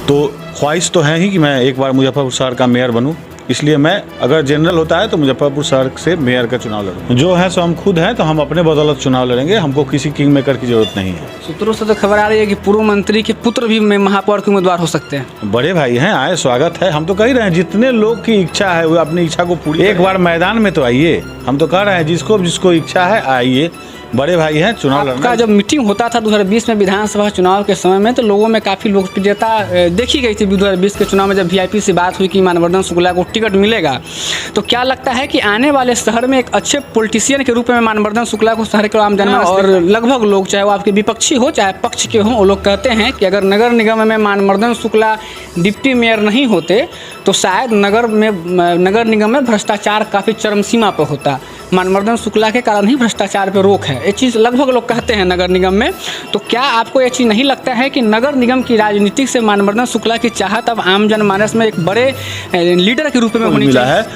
तो ख्वाहिश तो है ही कि मैं एक बार मुजफ्फरपुर शहर का मेयर बनूं, इसलिए मैं अगर जनरल होता है तो मुजफ्फरपुर शहर से मेयर का चुनाव लड़ूंगा। जो है सो हम खुद हैं, तो हम अपने बदौलत चुनाव लड़ेंगे, हमको किसी किंग मेकर की जरूरत नहीं है। सूत्रों से तो खबर आ रही है कि पूर्व मंत्री के पुत्र भी महापौर के उम्मीदवार हो सकते हैं। बड़े भाई हैं, आए, स्वागत है। हम तो कह रहे हैं जितने लोग की इच्छा है वो अपनी इच्छा को पूरी, एक बार मैदान में तो आइए। हम तो कह रहे हैं जिसको इच्छा है आइए, बड़े भाई हैं, चुनाव लड़ना। जब मीटिंग होता था 2020 में विधानसभा चुनाव के समय में, तो लोगों में काफ़ी लोकप्रियता देखी गई थी। 2020 के चुनाव में जब वीआईपी से बात हुई कि मानवर्धन शुक्ला को टिकट मिलेगा, तो क्या लगता है कि आने वाले शहर में एक अच्छे पॉलिटिशियन के रूप में मानवर्धन शुक्ला को शहर के आम जनमानस और लगभग लोग, चाहे वो आपके विपक्षी हो चाहे पक्ष के हों, वो लोग कहते हैं कि अगर नगर निगम में मानवर्धन शुक्ला डिप्टी मेयर नहीं होते तो शायद नगर निगम में भ्रष्टाचार काफ़ी चरम सीमा पर होता। मानवर्धन शुक्ला के कारण ही भ्रष्टाचार पर रोक है, ये चीज़ लगभग लोग कहते हैं नगर निगम में। तो क्या आपको ये चीज़ नहीं लगता है कि नगर निगम की राजनीति से मानवर्धन शुक्ला की चाहत अब आम जनमानस में एक बड़े लीडर के रूप में होनी चाहिए है?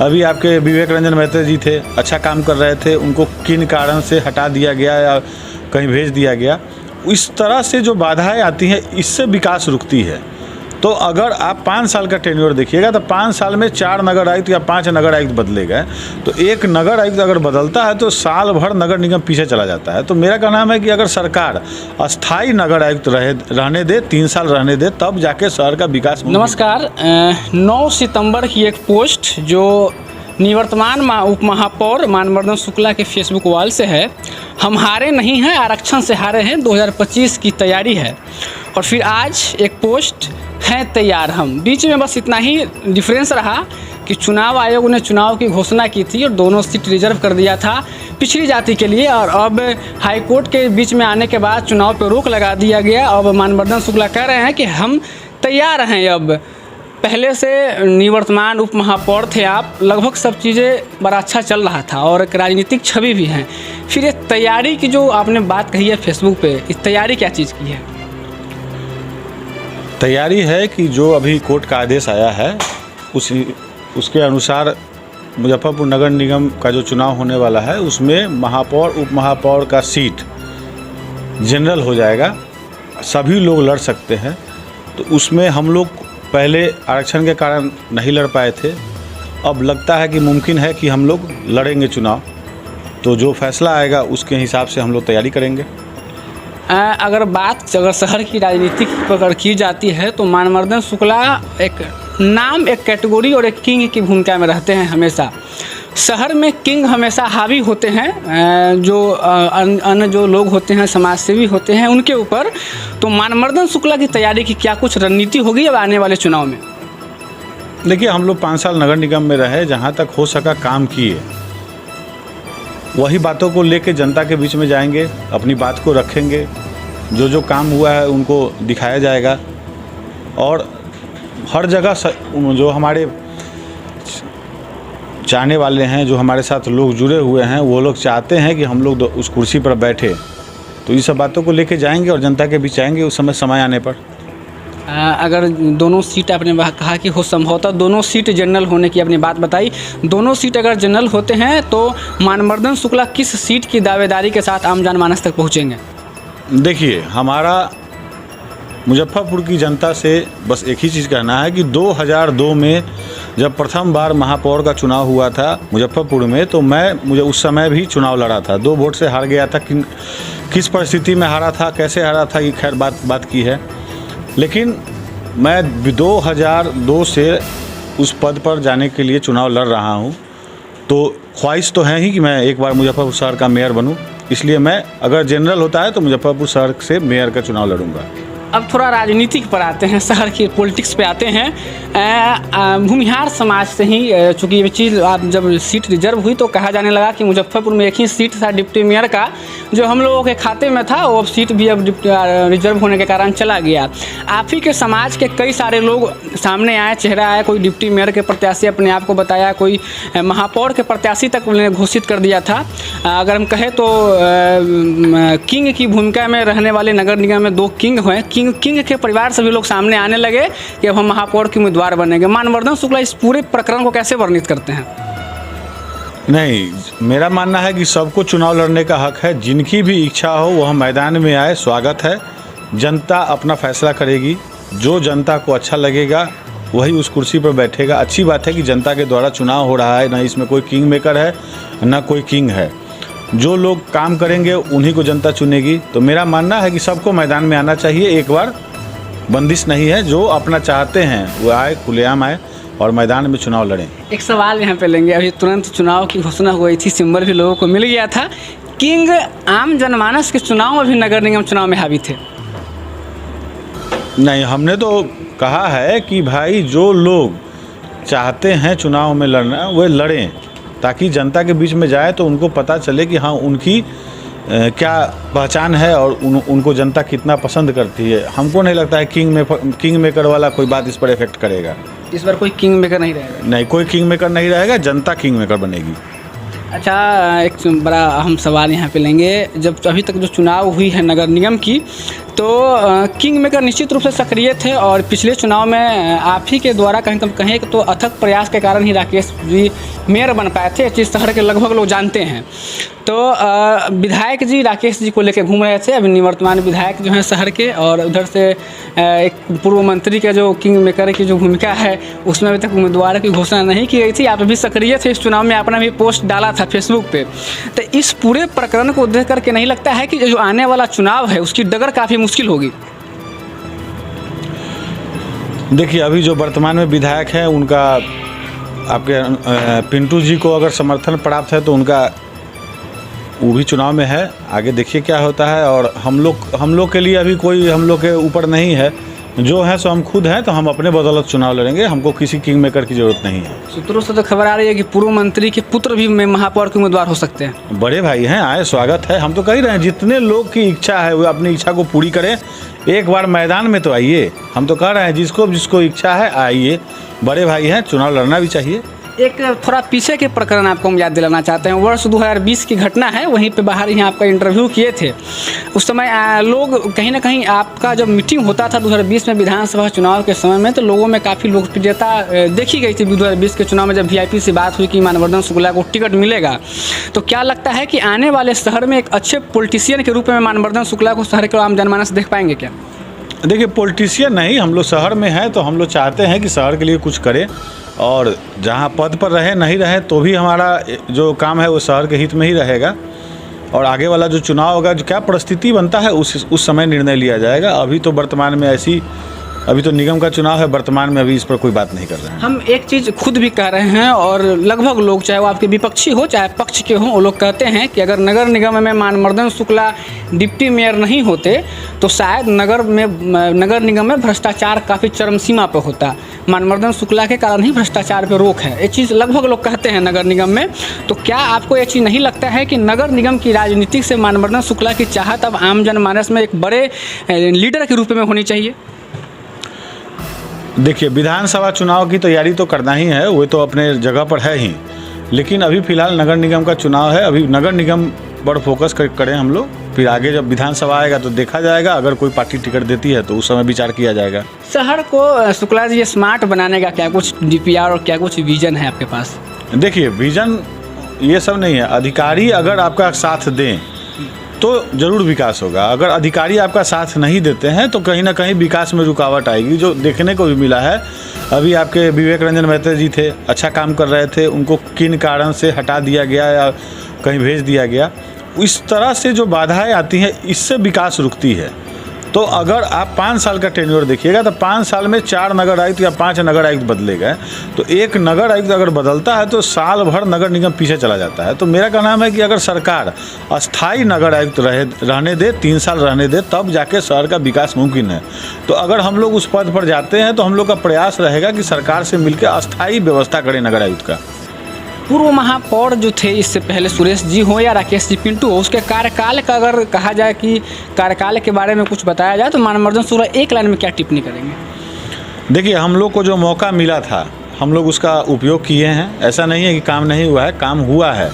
अभी आपके विवेक रंजन महतो जी थे, अच्छा काम कर रहे थे, उनको किन कारण से हटा दिया गया या कहीं भेज दिया गया। इस तरह से जो बाधाएं आती हैं, इससे विकास रुकती है। तो अगर आप 5 साल का टेन्योर देखिएगा तो 5 साल में 4 नगर आयुक्त या 5 नगर आयुक्त बदले गए, तो एक नगर आयुक्त अगर बदलता है तो साल भर नगर निगम पीछे चला जाता है। तो मेरा कहना है कि अगर सरकार अस्थाई नगर आयुक्त रहने दे, 3 साल रहने दे, तब जाके शहर का विकास। नमस्कार, 9 सितंबर की एक पोस्ट जो निवर्तमान उप महापौर मानवर्धन शुक्ला के फेसबुक वॉल से है। हम हारे नहीं हैं, आरक्षण से हारे हैं, 2025 की तैयारी है। और फिर आज एक पोस्ट है तैयार हम, बीच में बस इतना ही डिफरेंस रहा कि चुनाव आयोग ने चुनाव की घोषणा की थी और दोनों सीट रिजर्व कर दिया था पिछड़ी जाति के लिए, और अब हाईकोर्ट के बीच में आने के बाद चुनाव पर रोक लगा दिया गया। अब मानवर्धन शुक्ला कह रहे हैं कि हम तैयार हैं। अब पहले से निवर्तमान उप महापौर थे आप, लगभग सब चीज़ें बड़ा अच्छा चल रहा था और एक राजनीतिक छवि भी है। फिर ये तैयारी की जो आपने बात कही है फेसबुक पे, इस तैयारी क्या चीज़ की है? तैयारी है कि जो अभी कोर्ट का आदेश आया है उसके अनुसार मुजफ्फरपुर नगर निगम का जो चुनाव होने वाला है उसमें महापौर उप महापौर का सीट जनरल हो जाएगा, सभी लोग लड़ सकते हैं। तो उसमें हम लोग पहले आरक्षण के कारण नहीं लड़ पाए थे, अब लगता है कि मुमकिन है कि हम लोग लड़ेंगे चुनाव। तो जो फैसला आएगा उसके हिसाब से हम लोग तैयारी करेंगे। अगर शहर की राजनीति पर की जाती है तो मानवर्धन शुक्ला एक कैटेगरी और एक किंग की भूमिका में रहते हैं हमेशा। शहर में किंग हमेशा हावी होते हैं, जो अन्य जो लोग होते हैं, समाजसेवी होते हैं, उनके ऊपर। तो मानवर्धन शुक्ला की तैयारी की क्या कुछ रणनीति होगी अब आने वाले चुनाव में? देखिए, हम लोग 5 साल नगर निगम में रहे, जहाँ तक हो सका काम किए, वही बातों को लेके जनता के बीच में जाएंगे, अपनी बात को रखेंगे, जो काम हुआ है उनको दिखाया जाएगा। और हर जगह जो हमारे चाहने वाले हैं, जो हमारे साथ लोग जुड़े हुए हैं, वो लोग चाहते हैं कि हम लोग उस कुर्सी पर बैठे। तो ये सब बातों को लेके जाएंगे और जनता के बीच आएंगे उस समय आने पर। अगर दोनों सीट आपने कहा कि हो संभवतः दोनों सीट जनरल होने की आपने बात बताई, दोनों सीट अगर जनरल होते हैं तो मानवर्धन शुक्ला किस सीट की दावेदारी के साथ आम जनमानस तक पहुंचेंगे? देखिए, हमारा मुजफ्फरपुर की जनता से बस एक ही चीज़ कहना है कि 2002 में जब प्रथम बार महापौर का चुनाव हुआ था मुजफ्फरपुर में, तो मुझे उस समय भी चुनाव लड़ा था, 2 वोट से हार गया था। किस परिस्थिति में हारा था, कैसे हारा था, ये खैर बात की है। लेकिन मैं 2002 से उस पद पर जाने के लिए चुनाव लड़ रहा हूं, तो ख्वाहिश तो है ही कि मैं एक बार मुजफ्फरपुर शहर का मेयर बनूं, इसलिए मैं अगर जनरल होता है तो मुजफ्फरपुर शहर से मेयर का चुनाव लड़ूंगा। अब थोड़ा राजनीतिक पर आते हैं, शहर की पॉलिटिक्स पे आते हैं। भूमिहार समाज से ही चूँकि ये चीज़ आप जब सीट रिजर्व हुई तो कहा जाने लगा कि मुजफ्फरपुर में एक ही सीट था डिप्टी मेयर का जो हम लोगों के खाते में था, वो सीट भी अब रिजर्व होने के कारण चला गया। आप ही के समाज के कई सारे लोग सामने आए, चेहरा आया, कोई डिप्टी मेयर के प्रत्याशी अपने आप को बताया, कोई महापौर के प्रत्याशी तक उन्हें घोषित कर दिया था। अगर हम कहें तो किंग की भूमिका में रहने वाले नगर निगम में 2 किंग हैं। किंग के परिवार से भी लोग सामने आने लगे कि अब हम महापौर के उम्मीदवार बनेंगे। मानवर्धन शुक्ला इस पूरे प्रकरण को कैसे वर्णित करते हैं? नहीं, मेरा मानना है कि सबको चुनाव लड़ने का हक है, जिनकी भी इच्छा हो वह मैदान में आए, स्वागत है। जनता अपना फैसला करेगी जो जनता को अच्छा लगेगा वही उस कुर्सी पर बैठेगा। अच्छी बात है कि जनता के द्वारा चुनाव हो रहा है, ना इसमें कोई किंग मेकर है ना कोई किंग है। जो लोग काम करेंगे उन्हीं को जनता चुनेगी। तो मेरा मानना है कि सबको मैदान में आना चाहिए, एक बार बंदिश नहीं है। जो अपना चाहते हैं वो आए, खुलेआम आए और मैदान में चुनाव लड़ें। एक सवाल यहाँ पे लेंगे, अभी तुरंत चुनाव की घोषणा हुई थी, सिंबल भी लोगों को मिल गया था। किंग आम जनमानस के चुनाव में भी नगर निगम चुनाव में हावी थे? नहीं, हमने तो कहा है कि भाई जो लोग चाहते हैं चुनाव में लड़ना वो लड़ें, ताकि जनता के बीच में जाए तो उनको पता चले कि हाँ उनकी क्या पहचान है और उनको जनता कितना पसंद करती है। हमको नहीं लगता है किंग मेकर वाला कोई बात इस पर इफेक्ट करेगा। इस बार कोई किंग मेकर नहीं रहेगा? नहीं, कोई किंग मेकर नहीं रहेगा, जनता किंग मेकर बनेगी। अच्छा, एक बड़ा अहम सवाल यहाँ पे लेंगे। जब अभी तक जो चुनाव हुई है नगर निगम की, तो किंग मेकर निश्चित रूप से सक्रिय थे और पिछले चुनाव में आप ही के द्वारा कहीं तो अथक प्रयास के कारण ही राकेश जी मेयर बन पाए थे। ये चीज़ शहर के लगभग लोग जानते हैं। तो विधायक जी राकेश जी को लेकर घूम रहे थे, अभी निवर्तमान विधायक जो हैं शहर के, और उधर से एक पूर्व मंत्री का जो किंग मेकर की जो भूमिका है उसमें अभी तक उम्मीदवार की घोषणा नहीं की गई थी। आप अभी सक्रिय थे इस चुनाव में, आपने भी पोस्ट डाला था फेसबुक पे। तो इस पूरे प्रकरण को देख करके नहीं लगता है कि जो आने वाला चुनाव है उसकी डगर काफ़ी मुश्किल होगी? देखिए, अभी जो वर्तमान में विधायक हैं उनका आपके पिंटू जी को अगर समर्थन प्राप्त है तो उनका वो भी चुनाव में है। आगे देखिए क्या होता है। और हम लोग के लिए अभी कोई हम लोग के ऊपर नहीं है, जो है सो हम खुद हैं, तो हम अपने बदौलत चुनाव लड़ेंगे। हमको किसी किंग मेकर की जरूरत नहीं है। सूत्रों से तो खबर आ रही है कि पूर्व मंत्री के पुत्र भी महापौर के उम्मीदवार हो सकते हैं। बड़े भाई हैं, आए, स्वागत है। हम तो कह रहे हैं जितने लोग की इच्छा है वो अपनी इच्छा को पूरी करें, एक बार मैदान में तो आइए। हम तो कह रहे हैं जिसको इच्छा है आइए, बड़े भाई हैं, चुनाव लड़ना भी चाहिए। एक थोड़ा पीछे के प्रकरण आपको हम याद दिलाना चाहते हैं। वर्ष 2020 की घटना है, वहीं पे बाहर ही आपका इंटरव्यू किए थे। उस समय लोग कहीं ना कहीं आपका जब मीटिंग होता था 2020 में विधानसभा चुनाव के समय में, तो लोगों में काफ़ी लोकप्रियता देखी गई थी। 2020 के चुनाव में जब VIP से बात हुई कि मानवर्धन शुक्ला को टिकट मिलेगा, तो क्या लगता है कि आने वाले शहर में एक अच्छे पॉलिटिशियन के रूप में मानवर्धन शुक्ला को शहर के आम जनमानस देख पाएंगे क्या? देखिए, पॉलिटिशियन नहीं, हम लोग शहर में हैं तो हम लोग चाहते हैं कि शहर के लिए कुछ करें, और जहां पद पर रहे नहीं रहे तो भी हमारा जो काम है वो शहर के हित में ही रहेगा। और आगे वाला जो चुनाव होगा, जो क्या परिस्थिति बनता है उस समय निर्णय लिया जाएगा। अभी तो वर्तमान में अभी तो निगम का चुनाव है, वर्तमान में अभी इस पर कोई बात नहीं कर रहे हैं। हम एक चीज़ खुद भी कह रहे हैं और लगभग लोग, चाहे वो आपके विपक्षी हो चाहे पक्ष के हों, वो लोग कहते हैं कि अगर नगर निगम में मानवर्धन शुक्ला डिप्टी मेयर नहीं होते तो शायद नगर निगम में भ्रष्टाचार काफ़ी चरम सीमा पर होता। मानवर्धन शुक्ला के कारण ही भ्रष्टाचार पर रोक है, ये चीज़ लगभग लोग कहते हैं नगर निगम में। तो क्या आपको ये चीज़ नहीं लगता है कि नगर निगम की राजनीति से मानवर्धन शुक्ला की चाहत अब आम जनमानस में एक बड़े लीडर के रूप में होनी चाहिए? देखिए, विधानसभा चुनाव की तैयारी तो करना ही है, वो तो अपने जगह पर है ही, लेकिन अभी फ़िलहाल नगर निगम का चुनाव है। अभी नगर निगम पर फोकस करें हम लोग, फिर आगे जब विधानसभा आएगा तो देखा जाएगा। अगर कोई पार्टी टिकट देती है तो उस समय विचार किया जाएगा। शहर को शुक्ला जी स्मार्ट बनाने का क्या कुछ DPR और क्या कुछ विजन है आपके पास? देखिए, विजन ये सब नहीं है। अधिकारी अगर आपका साथ दें तो ज़रूर विकास होगा। अगर अधिकारी आपका साथ नहीं देते हैं तो कहीं ना कहीं विकास में रुकावट आएगी, जो देखने को भी मिला है। अभी आपके विवेक रंजन महतो जी थे, अच्छा काम कर रहे थे, उनको किन कारण से हटा दिया गया या कहीं भेज दिया गया। इस तरह से जो बाधाएं आती हैं, इससे विकास रुकती है। तो अगर आप 5 साल का टेन्योर देखिएगा तो 5 साल में 4 नगर आयुक्त या 5 नगर आयुक्त बदले गए। तो एक नगर आयुक्त अगर बदलता है तो साल भर नगर निगम पीछे चला जाता है। तो मेरा कहना है कि अगर सरकार अस्थाई नगर आयुक्त रहने दे, 3 साल रहने दे, तब जाके शहर का विकास मुमकिन है। तो अगर हम लोग उस पद पर जाते हैं तो हम लोग का प्रयास रहेगा कि सरकार से मिलकर अस्थाई व्यवस्था करें नगर आयुक्त का। पूर्व महापौर जो थे इससे पहले, सुरेश जी हो या राकेश जी पिंटू हो, उसके कार्यकाल का अगर कहा जाए कि कार्यकाल के बारे में कुछ बताया जाए तो मानवर्धन शुक्ला एक लाइन में क्या टिप्पणी करेंगे? देखिए, हम लोग को जो मौका मिला था हम लोग उसका उपयोग किए हैं। ऐसा नहीं है कि काम नहीं हुआ है, काम हुआ है,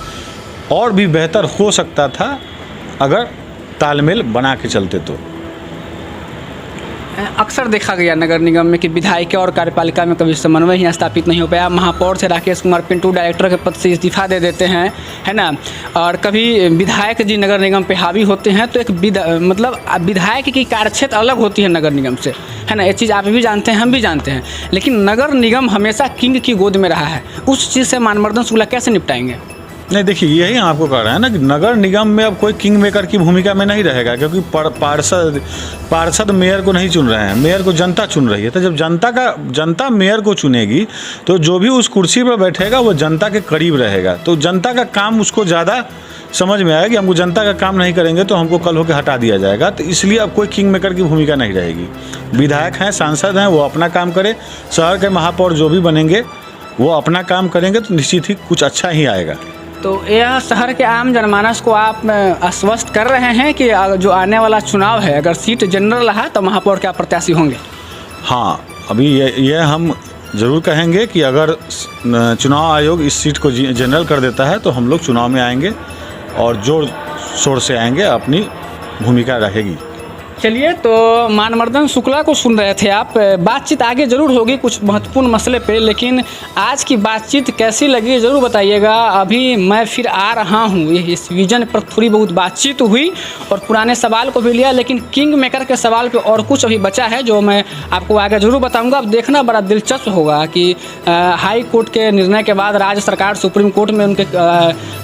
और भी बेहतर हो सकता था अगर तालमेल बना के चलते तो। अक्सर देखा गया नगर निगम में कि विधायक और कार्यपालिका में कभी समन्वय ही स्थापित नहीं हो पाया। महापौर से राकेश कुमार पिंटू डायरेक्टर के पद से इस्तीफा दे देते हैं, है ना, और कभी विधायक जी नगर निगम पे हावी होते हैं। तो एक मतलब विधायक की कार्यक्षेत्र अलग होती है नगर निगम से, है ना, ये चीज़ आप भी जानते हैं, हम भी जानते हैं। लेकिन नगर निगम हमेशा किंग की गोद में रहा है, उस चीज़ से मानवर्धन शुक्ला कैसे निपटाएंगे? नहीं, देखिए यही हम आपको कह रहे हैं ना कि नगर निगम में अब कोई किंग मेकर की भूमिका में नहीं रहेगा, क्योंकि पार्षद मेयर को नहीं चुन रहे हैं, मेयर को जनता चुन रही है। तो जब जनता मेयर को चुनेगी तो जो भी उस कुर्सी पर बैठेगा वो जनता के करीब रहेगा, तो जनता का काम उसको ज़्यादा समझ में आएगा कि हमको जनता का काम नहीं करेंगे तो हमको कल होकर हटा दिया जाएगा। तो इसलिए अब कोई किंग मेकर की भूमिका नहीं रहेगी। विधायक हैं, सांसद हैं, वो अपना काम करें। शहर के महापौर जो भी बनेंगे वो अपना काम करेंगे तो निश्चित ही कुछ अच्छा ही आएगा। तो यह शहर के आम जनमानस को आप आश्वस्त कर रहे हैं कि जो आने वाला चुनाव है, अगर सीट जनरल रहा तो महापौर क्या प्रत्याशी होंगे? हाँ, अभी ये हम ज़रूर कहेंगे कि अगर चुनाव आयोग इस सीट को जनरल कर देता है तो हम लोग चुनाव में आएंगे और जोर शोर से आएंगे, अपनी भूमिका रहेगी। चलिए, तो मानवर्धन शुक्ला को सुन रहे थे आप। बातचीत आगे ज़रूर होगी कुछ महत्वपूर्ण मसले पे, लेकिन आज की बातचीत कैसी लगी ज़रूर बताइएगा। अभी मैं फिर आ रहा हूँ, इस विजन पर थोड़ी बहुत बातचीत हुई और पुराने सवाल को भी लिया, लेकिन किंग मेकर के सवाल पे और कुछ अभी बचा है जो मैं आपको आगे ज़रूर बताऊँगा। अब देखना बड़ा दिलचस्प होगा कि हाई कोर्ट के निर्णय के बाद राज्य सरकार सुप्रीम कोर्ट में उनके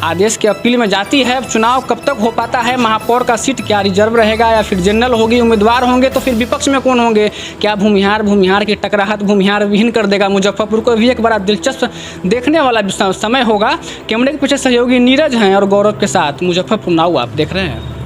आदेश की अपील में जाती है। चुनाव कब तक हो पाता है, महापौर का सीट क्या रिजर्व रहेगा या फिर जनरल होगी, उम्मीदवार होंगे तो फिर विपक्ष में कौन होंगे, क्या भूमिहार की टकराहट भूमिहार विहीन कर देगा मुजफ्फरपुर को, भी एक बड़ा दिलचस्प देखने वाला समय होगा। कैमरे के पीछे सहयोगी नीरज हैं और गौरव के साथ मुजफ्फरपुर नाउ आप देख रहे हैं।